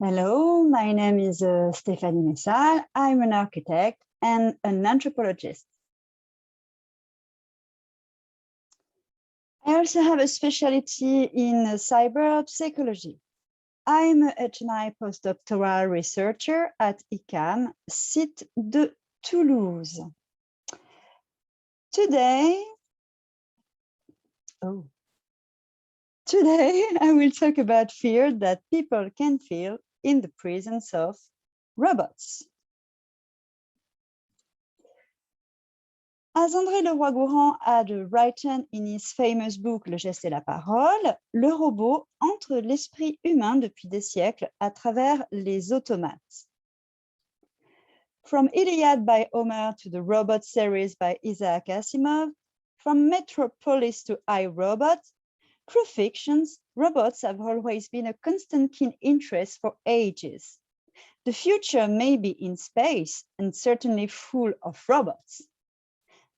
Hello, my name is Stéphanie Messal. I'm an architect and an anthropologist. I also have a specialty in cyber psychology. I'm a HNI postdoctoral researcher at ICAM, site de Toulouse. Today, I will talk about fear that people can feel in the presence of robots. As André Leroi-Gourhan had written in his famous book Le geste et la parole, le robot entre l'esprit humain depuis des siècles à travers les automates. From Iliad by Homer to the Robot series by Isaac Asimov, from Metropolis to iRobot, through fictions, robots have always been a constant keen interest for ages. The future may be in space and certainly full of robots.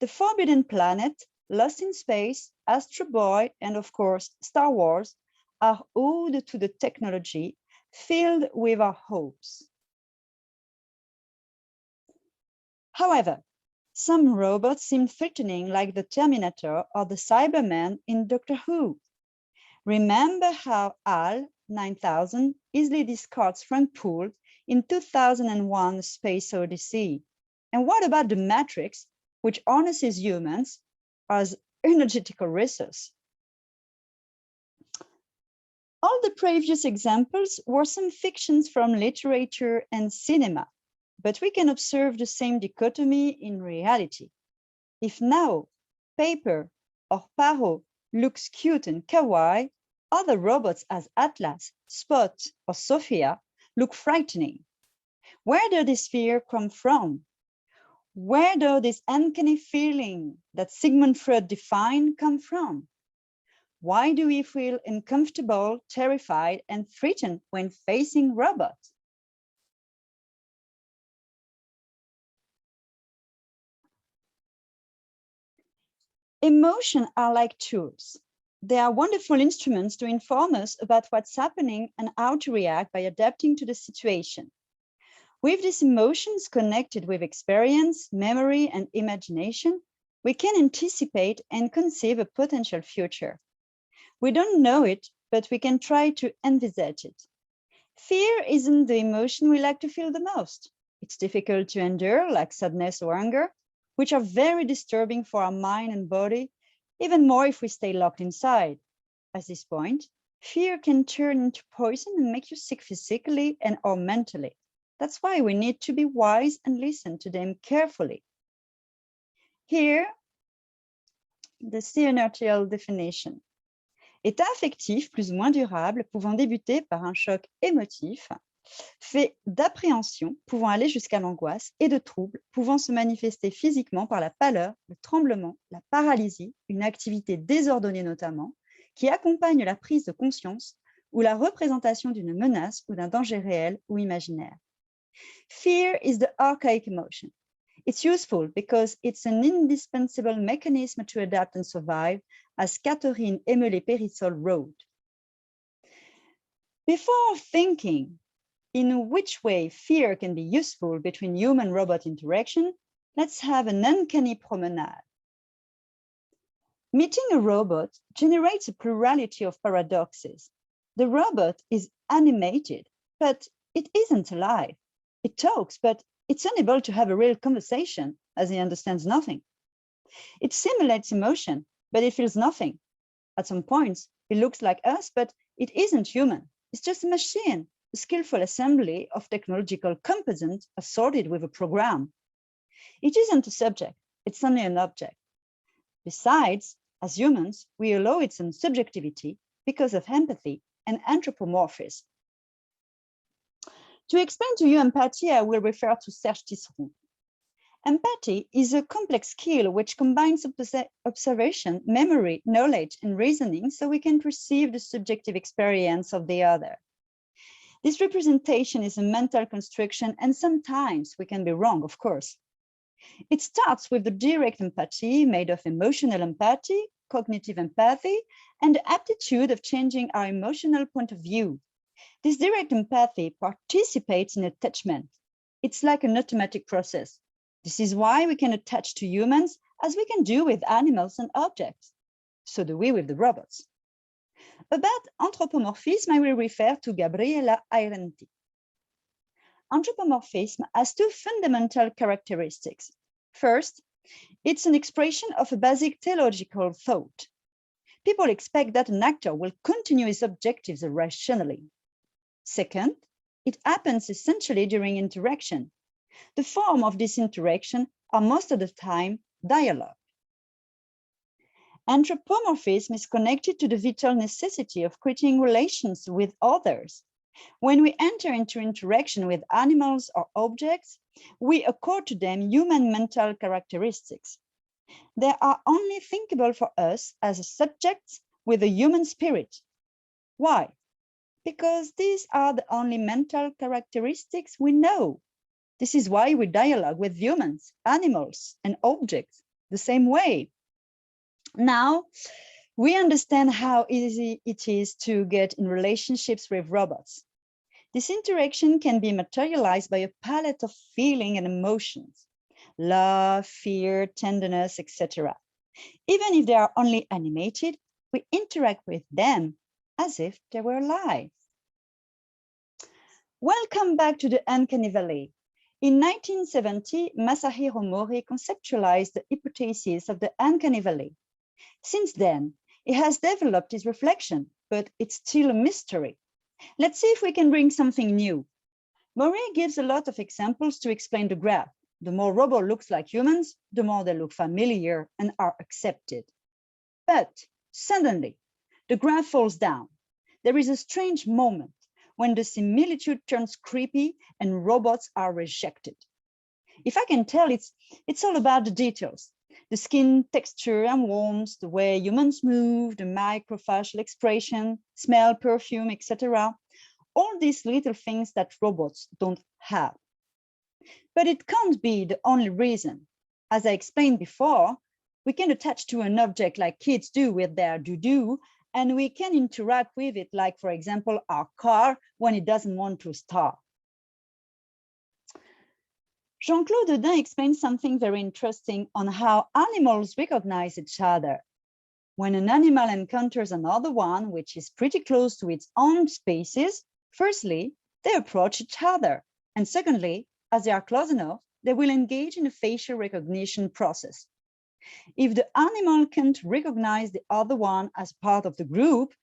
The Forbidden Planet, Lost in Space, Astro Boy, and of course, Star Wars are ode to the technology filled with our hopes. However, some robots seem threatening, like the Terminator or the Cyberman in Doctor Who. Remember how HAL 9000 easily discards Frank Poole in 2001 Space Odyssey? And what about the Matrix, which harnesses humans as energetical resource? All the previous examples were some fictions from literature and cinema, but we can observe the same dichotomy in reality. If now paper or Paro looks cute and kawaii, other robots as Atlas, Spot, or Sophia look frightening. Where does this fear come from? Where does this uncanny feeling that Sigmund Freud defined come from? Why do we feel uncomfortable, terrified, and threatened when facing robots? Emotions are like tools. They are wonderful instruments to inform us about what's happening and how to react by adapting to the situation. With these emotions connected with experience, memory, and imagination, we can anticipate and conceive a potential future. We don't know it, but we can try to envisage it. Fear isn't the emotion we like to feel the most. It's difficult to endure, like sadness or anger, which are very disturbing for our mind and body, even more if we stay locked inside. At this point, fear can turn into poison and make you sick physically and or mentally. That's why we need to be wise and listen to them carefully. Here, the CNRTL definition. État affectif plus ou moins durable pouvant débuter par un choc émotif, fait d'appréhension pouvant aller jusqu'à l'angoisse et de troubles pouvant se manifester physiquement par la pâleur, le tremblement, la paralysie, une activité désordonnée notamment, qui accompagne la prise de conscience ou la représentation d'une menace ou d'un danger réel ou imaginaire. Fear is the archaic emotion. It's useful because it's an indispensable mechanism to adapt and survive, as Catherine Emelé-Périssol wrote. Before thinking in which way fear can be useful between human-robot interaction, let's have an uncanny promenade. Meeting a robot generates a plurality of paradoxes. The robot is animated, but it isn't alive. It talks, but it's unable to have a real conversation, as it understands nothing. It simulates emotion, but it feels nothing. At some points, it looks like us, but it isn't human. It's just a machine, a skillful assembly of technological components assorted with a program. It isn't a subject, it's only an object. Besides, as humans, we allow it some subjectivity because of empathy and anthropomorphism. To explain to you empathy, I will refer to Serge Tisseron. Empathy is a complex skill which combines observation, memory, knowledge, and reasoning so we can perceive the subjective experience of the other. This representation is a mental construction, and sometimes we can be wrong, of course. It starts with the direct empathy made of emotional empathy, cognitive empathy, and the aptitude of changing our emotional point of view. This direct empathy participates in attachment. It's like an automatic process. This is why we can attach to humans as we can do with animals and objects. So do we with the robots. About anthropomorphism, I will refer to Gabriela Airenti. Anthropomorphism has two fundamental characteristics. First, it's an expression of a basic theological thought. People expect that an actor will continue his objectives rationally. Second, it happens essentially during interaction. The form of this interaction are most of the time dialogue. Anthropomorphism is connected to the vital necessity of creating relations with others. When we enter into interaction with animals or objects, we accord to them human mental characteristics. They are only thinkable for us as subjects with a human spirit. Why? Because these are the only mental characteristics we know. This is why we dialogue with humans, animals, and objects the same way. Now, we understand how easy it is to get in relationships with robots. This interaction can be materialized by a palette of feeling and emotions, love, fear, tenderness, etc. Even if they are only animated, we interact with them as if they were alive. Welcome back to the Uncanny Valley. In 1970, Masahiro Mori conceptualized the hypothesis of the Uncanny Valley. Since then, he has developed his reflection, but it's still a mystery. Let's see if we can bring something new. Mori gives a lot of examples to explain the graph. The more robots look like humans, the more they look familiar and are accepted. But suddenly, the graph falls down. There is a strange moment when the similitude turns creepy and robots are rejected. If I can tell, it's all about the details. The skin texture and warmth, the way humans move, the microfacial expression, smell, perfume, etc. All these little things that robots don't have. But it can't be the only reason. As I explained before, we can attach to an object like kids do with their doo-doo, and we can interact with it like, for example, our car when it doesn't want to start. Jean-Claude Dedin explains something very interesting on how animals recognize each other. When an animal encounters another one, which is pretty close to its own species, firstly, they approach each other. And secondly, as they are close enough, they will engage in a facial recognition process. If the animal can't recognize the other one as part of the group,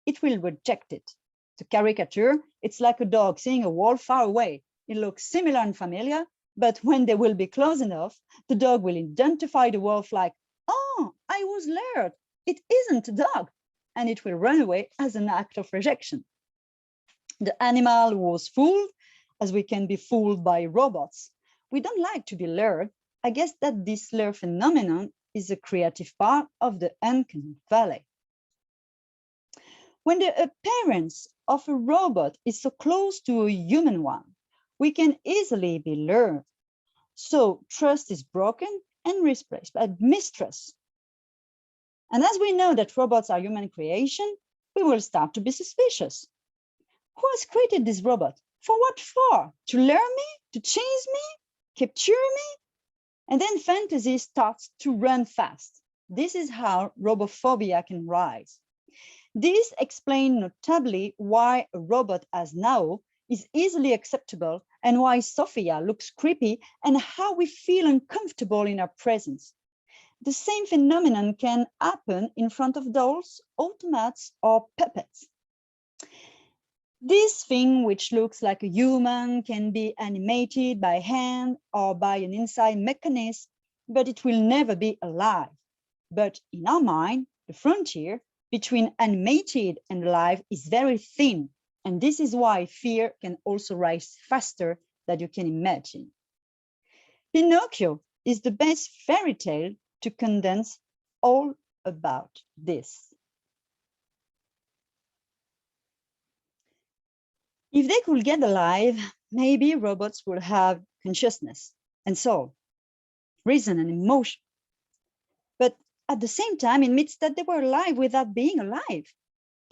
it will reject it. To caricature, it's like a dog seeing a wolf far away. It looks similar and familiar, but when they will be close enough, the dog will identify the wolf like, oh, I was lured. It isn't a dog. And it will run away as an act of rejection. The animal was fooled, as we can be fooled by robots. We don't like to be lured. I guess that this lure phenomenon is a creative part of the Uncanny Valley. When the appearance of a robot is so close to a human one, we can easily be lured. So trust is broken and replaced by mistrust. And as we know that robots are human creation, we will start to be suspicious. Who has created this robot? For what for? To lure me? To chase me? Capture me? And then fantasy starts to run fast. This is how robophobia can rise. This explains notably why a robot as now is easily acceptable and why Sophia looks creepy and how we feel uncomfortable in her presence. The same phenomenon can happen in front of dolls, automats, or puppets. This thing, which looks like a human, can be animated by hand or by an inside mechanism, but it will never be alive. But in our mind, the frontier between animated and alive is very thin, and this is why fear can also rise faster than you can imagine. Pinocchio is the best fairy tale to condense all about this. If they could get alive, maybe robots would have consciousness and soul, reason and emotion. But at the same time, it means that they were alive without being alive.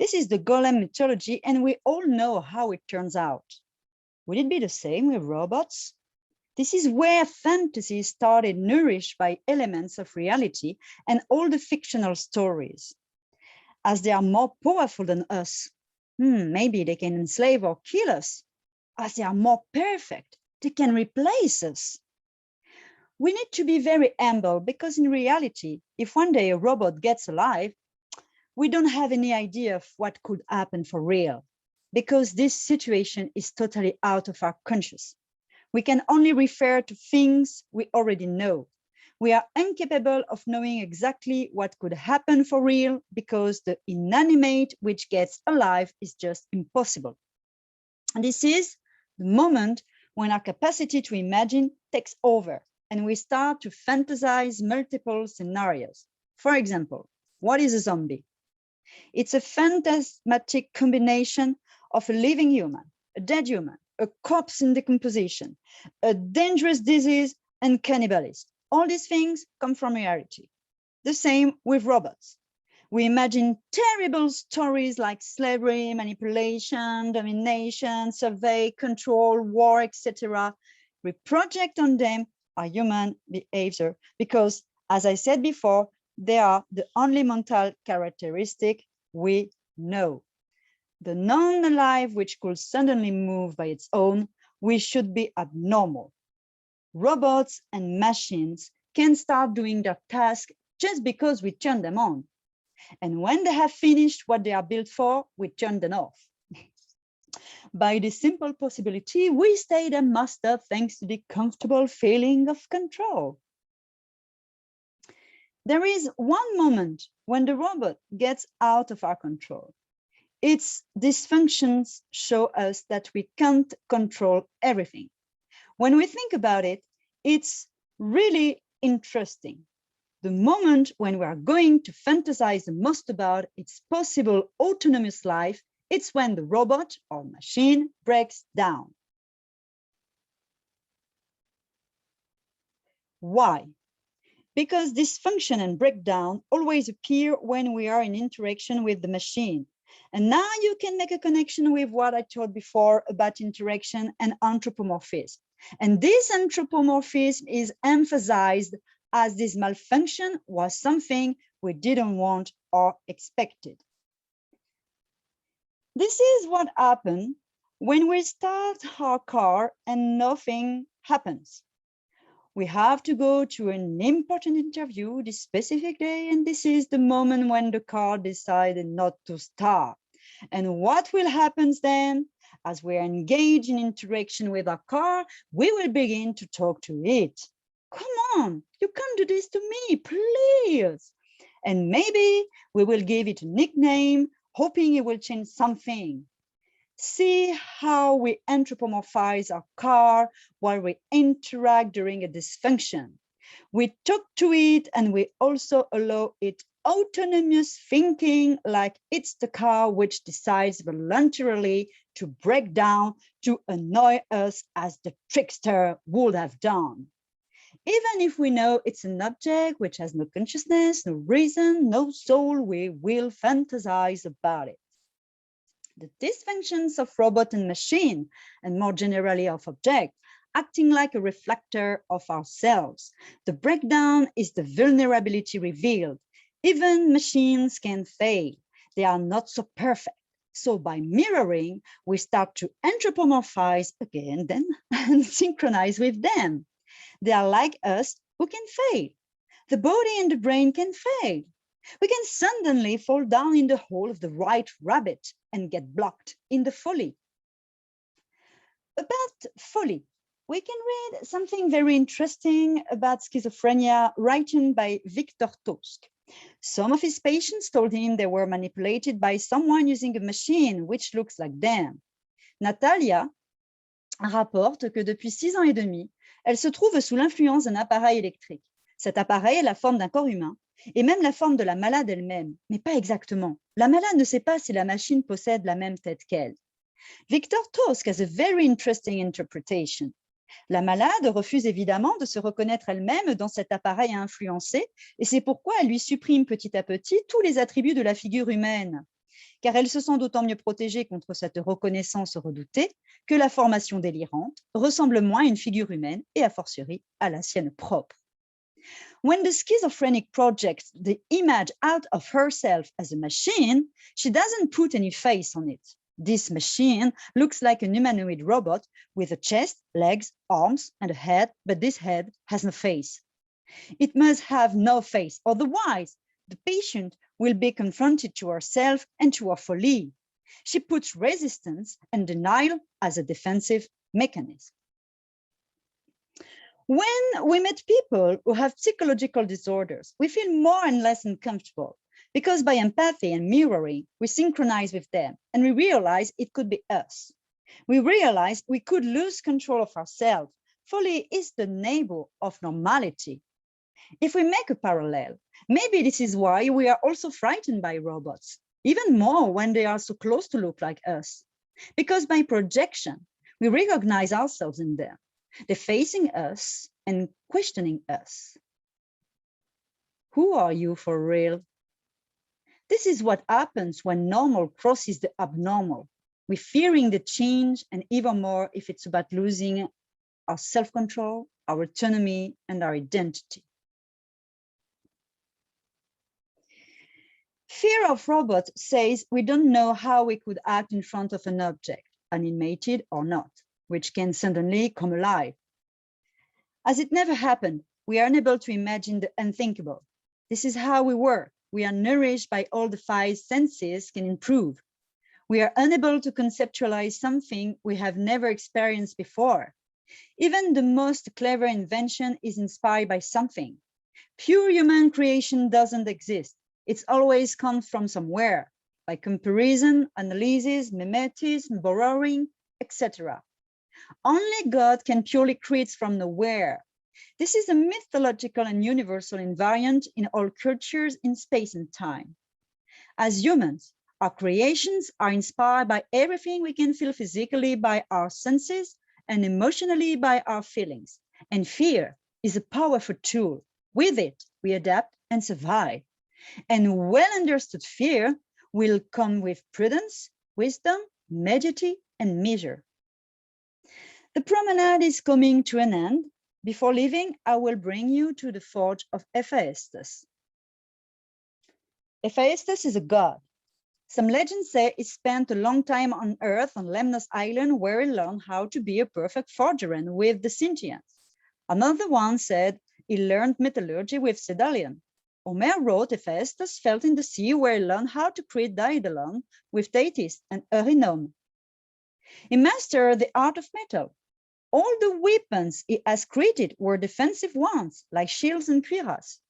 This is the golem mythology, and we all know how it turns out. Would it be the same with robots? This is where fantasy started, nourished by elements of reality and all the fictional stories. As they are more powerful than us, maybe they can enslave or kill us. As they are more perfect, they can replace us. We need to be very humble because in reality, if one day a robot gets alive, we don't have any idea of what could happen for real, because this situation is totally out of our conscious. We can only refer to things we already know. We are incapable of knowing exactly what could happen for real because the inanimate which gets alive is just impossible. And this is the moment when our capacity to imagine takes over and we start to fantasize multiple scenarios. For example, what is a zombie? It's a phantasmatic combination of a living human, a dead human, a corpse in decomposition, a dangerous disease, and cannibalism. All these things come from reality. The same with robots. We imagine terrible stories like slavery, manipulation, domination, survey, control, war, etc. We project on them our human behavior because, as I said before, they are the only mental characteristic we know. The non-alive which could suddenly move by its own, we should be abnormal. Robots and machines can start doing their task just because we turn them on. And when they have finished what they are built for, we turn them off. By this simple possibility, we stay the master thanks to the comfortable feeling of control. There is one moment when the robot gets out of our control. Its dysfunctions show us that we can't control everything. When we think about it, it's really interesting. The moment when we are going to fantasize the most about its possible autonomous life, it's when the robot or machine breaks down. Why? Because dysfunction and breakdown always appear when we are in interaction with the machine. And now you can make a connection with what I told before about interaction and anthropomorphism. And this anthropomorphism is emphasized as this malfunction was something we didn't want or expected. This is what happens when we start our car and nothing happens. We have to go to an important interview this specific day, and this is the moment when the car decided not to start. And what will happen then? As we are engaged in interaction with our car, we will begin to talk to it. Come on, you can't do this to me, please. And maybe we will give it a nickname, hoping it will change something. See how we anthropomorphize our car while we interact during a dysfunction. We talk to it and we also allow it autonomous thinking, like it's the car which decides voluntarily to break down to annoy us as the trickster would have done. Even if we know it's an object which has no consciousness, no reason, no soul, we will fantasize about it. The dysfunctions of robot and machine, and more generally of object, acting like a reflector of ourselves. The breakdown is the vulnerability revealed. Even machines can fail. They are not so perfect. So by mirroring, we start to anthropomorphize again then and synchronize with them. They are like us who can fail. The body and the brain can fail. We can suddenly fall down in the hole of the white rabbit and get blocked in the folly. About folly, we can read something very interesting about schizophrenia written by Victor Tosk. Some of his patients told him they were manipulated by someone using a machine which looks like them. Natalia rapporte que depuis 6 ans et demi, elle se trouve sous l'influence d'un appareil électrique. Cet appareil a la forme d'un corps humain et même la forme de la malade elle-même, mais pas exactement. La malade ne sait pas si la machine possède la même tête qu'elle. Victor Tosk has a very interesting interpretation. La malade refuse évidemment de se reconnaître elle-même dans cet appareil à influencer, et c'est pourquoi elle lui supprime petit à petit tous les attributs de la figure humaine. car elle se sent d'autant mieux protégée contre cette reconnaissance redoutée que la formation délirante ressemble moins à une figure humaine et a fortiori à la sienne propre. When the schizophrenic projects the image out of herself as a machine, she doesn't put any face on it. This machine looks like an humanoid robot with a chest, legs, arms, and a head, but this head has no face. It must have no face, otherwise the patient will be confronted to herself and to her folly. She puts resistance and denial as a defensive mechanism. When we meet people who have psychological disorders, we feel more and less uncomfortable because by empathy and mirroring, we synchronize with them and we realize it could be us. We realize we could lose control of ourselves. Folly is the neighbor of normality. If we make a parallel, maybe this is why we are also frightened by robots, even more when they are so close to look like us. Because by projection, we recognize ourselves in them. They're facing us and questioning us. Who are you for real? This is what happens when normal crosses the abnormal. We're fearing the change, and even more if it's about losing our self-control, our autonomy, and our identity. Fear of robots says we don't know how we could act in front of an object, animated or not, which can suddenly come alive. As it never happened, we are unable to imagine the unthinkable. This is how we work. We are nourished by all the five senses can improve. We are unable to conceptualize something we have never experienced before. Even the most clever invention is inspired by something. Pure human creation doesn't exist. It's always comes from somewhere, by comparison, analysis, mimetism, borrowing, etc. Only God can purely create from nowhere. This is a mythological and universal invariant in all cultures in space and time. As humans, our creations are inspired by everything we can feel physically by our senses and emotionally by our feelings. And fear is a powerful tool. With it, we adapt and survive. And well understood fear will come with prudence, wisdom, mediety, and measure. The promenade is coming to an end. Before leaving, I will bring you to the forge of Hephaestus. Hephaestus is a god. Some legends say he spent a long time on Earth on Lemnos Island, where he learned how to be a perfect forger and with the Sintians. Another one said he learned metallurgy with Sedalion. Homer wrote Hephaestus fell in the sea, where he learned how to create Daedalon with Thetis and Eurynome. He mastered the art of metal. All the weapons he has created were defensive ones, like shields and cuirass.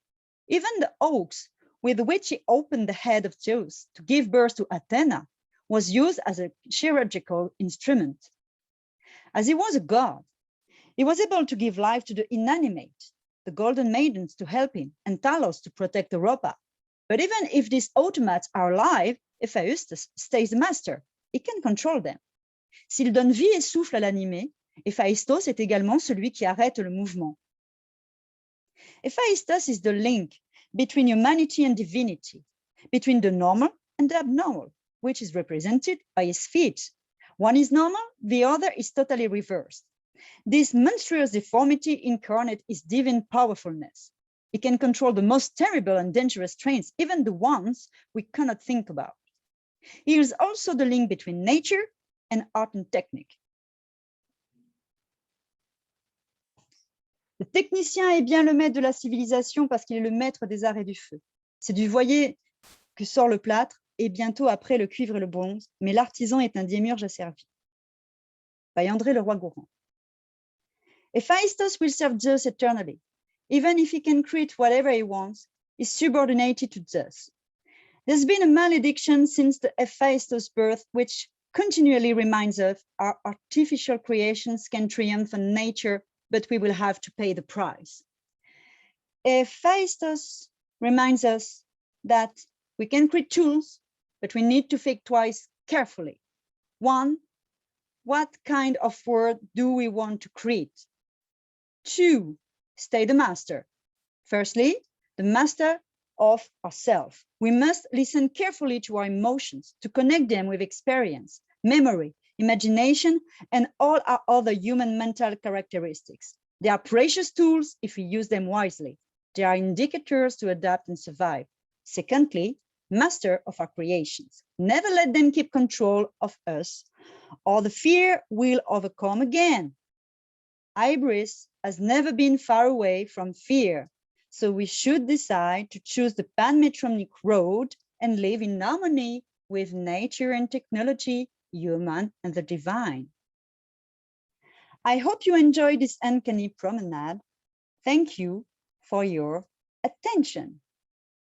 Even the oaks with which he opened the head of Zeus to give birth to Athena was used as a chirurgical instrument. As he was a god, he was able to give life to the inanimate, the golden maidens to help him, and Talos to protect Europa. But even if these automates are alive, Hephaestus stays the master. He can control them. S'il donne vie et souffle à l'animé, Héphaïstos est également celui qui arrête le mouvement. Hephaestus is the link between humanity and divinity, between the normal and the abnormal, which is represented by his feet. One is normal, the other is totally reversed. This monstrous deformity incarnate is divine powerfulness. It can control the most terrible and dangerous trains, even the ones we cannot think about. Here is also the link between nature and art and technique. Le technicien est bien le maître de la civilisation parce qu'il est le maître des arts et du feu. C'est du voyer que sort le plâtre et bientôt après le cuivre et le bronze, mais l'artisan est un démiurge asservi. By André Leroy-Gourand. Hephaestus will serve Zeus eternally. Even if he can create whatever he wants, he's subordinated to Zeus. There's been a malediction since the Hephaestus birth, which continually reminds us our artificial creations can triumph on nature, but we will have to pay the price. Hephaestus reminds us that we can create tools, but we need to think twice carefully. One, what kind of world do we want to create? Two, stay the master. Firstly, the master of ourselves. We must listen carefully to our emotions to connect them with experience, memory, imagination, and all our other human mental characteristics. They are precious tools if we use them wisely. They are indicators to adapt and survive. Secondly, master of our creations. Never let them keep control of us, or the fear will overcome again. Hybris has never been far away from fear, so we should decide to choose the panmetronic road and live in harmony with nature and technology, human and the divine. I hope you enjoyed this uncanny promenade. Thank you for your attention.